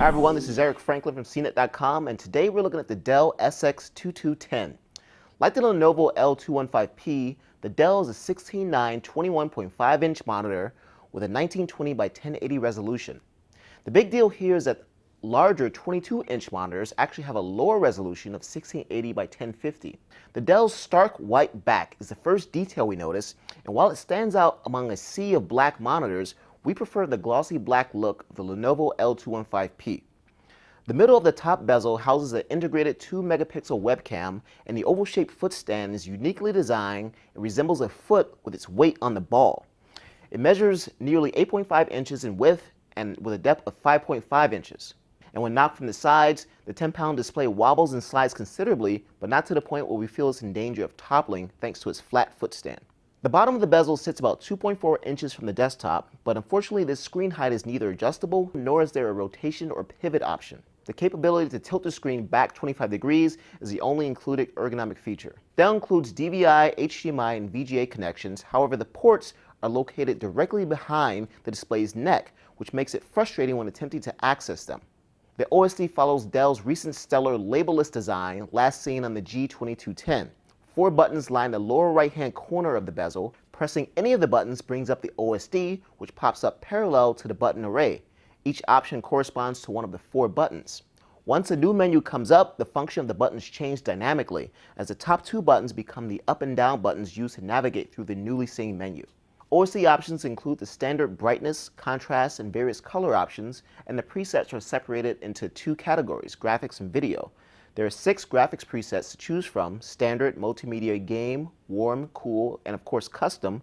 Hi everyone, this is Eric Franklin from CNET.com, and today we're looking at the Dell SX2210. Like the Lenovo L215P, the Dell is a 16:9 21.5-inch monitor with a 1920 by 1080 resolution. The big deal here is that larger 22-inch monitors actually have a lower resolution of 1680 by 1050. The Dell's stark white back is the first detail we notice, and while it stands out among a sea of black monitors, we prefer the glossy black look of the Lenovo L215P. The middle of the top bezel houses an integrated 2-megapixel webcam, and the oval-shaped footstand is uniquely designed and resembles a foot with its weight on the ball. It measures nearly 8.5 inches in width and with a depth of 5.5 inches. And when knocked from the sides, the 10-pound display wobbles and slides considerably, but not to the point where we feel it's in danger of toppling thanks to its flat footstand. The bottom of the bezel sits about 2.4 inches from the desktop, but unfortunately this screen height is neither adjustable nor is there a rotation or pivot option. The capability to tilt the screen back 25 degrees is the only included ergonomic feature. Dell includes DVI, HDMI, and VGA connections. However, the ports are located directly behind the display's neck, which makes it frustrating when attempting to access them. The OSD follows Dell's recent stellar labelless design last seen on the G2210. 4 buttons line the lower right-hand corner of the bezel. Pressing any of the buttons brings up the OSD, which pops up parallel to the button array. Each option corresponds to one of the 4 buttons. Once a new menu comes up, the function of the buttons change dynamically, as the top 2 buttons become the up and down buttons used to navigate through the newly synced menu. OSD options include the standard brightness, contrast, and various color options, and the presets are separated into 2 categories, graphics and video. There are 6 graphics presets to choose from: standard, multimedia, game, warm, cool, and of course custom.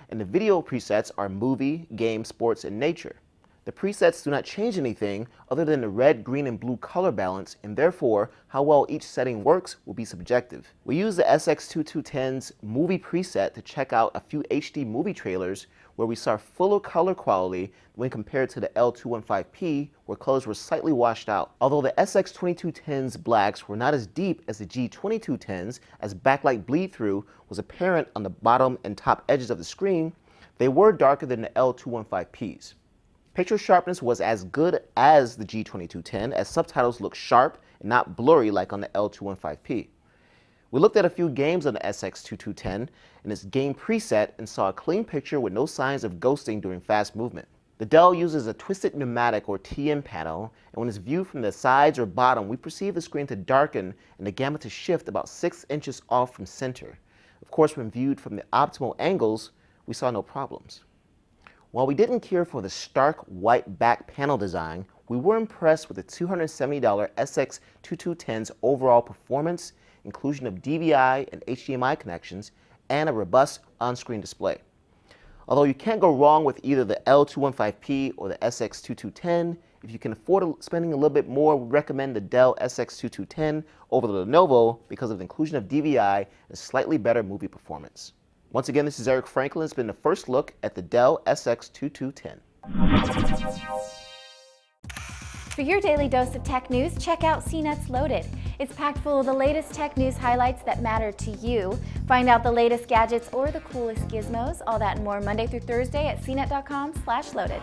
And the video presets are movie, game, sports, and nature. The presets do not change anything other than the red, green, and blue color balance, and therefore how well each setting works will be subjective. We use the SX2210's movie preset to check out a few HD movie trailers where we saw fuller color quality when compared to the L215P, where colors were slightly washed out. Although the SX2210's blacks were not as deep as the G2210's, as backlight bleed-through was apparent on the bottom and top edges of the screen, they were darker than the L215P's. Picture sharpness was as good as the G2210, as subtitles look sharp and not blurry like on the L215P. We looked at a few games on the SX2210 in its game preset and saw a clean picture with no signs of ghosting during fast movement. The Dell uses a twisted pneumatic or TN panel, and when it's viewed from the sides or bottom, we perceive the screen to darken and the gamut to shift about 6 inches off from center. Of course, when viewed from the optimal angles, we saw no problems. While we didn't care for the stark white back panel design, we were impressed with the $270 SX2210's overall performance, inclusion of DVI and HDMI connections, and a robust on-screen display. Although you can't go wrong with either the L215P or the SX2210, if you can afford spending a little bit more, we recommend the Dell SX2210 over the Lenovo because of the inclusion of DVI and slightly better movie performance. Once again, this is Eric Franklin. It's been the first look at the Dell SX2210. For your daily dose of tech news, check out CNET's Loaded. It's packed full of the latest tech news highlights that matter to you. Find out the latest gadgets or the coolest gizmos, all that and more Monday through Thursday at cnet.com/loaded.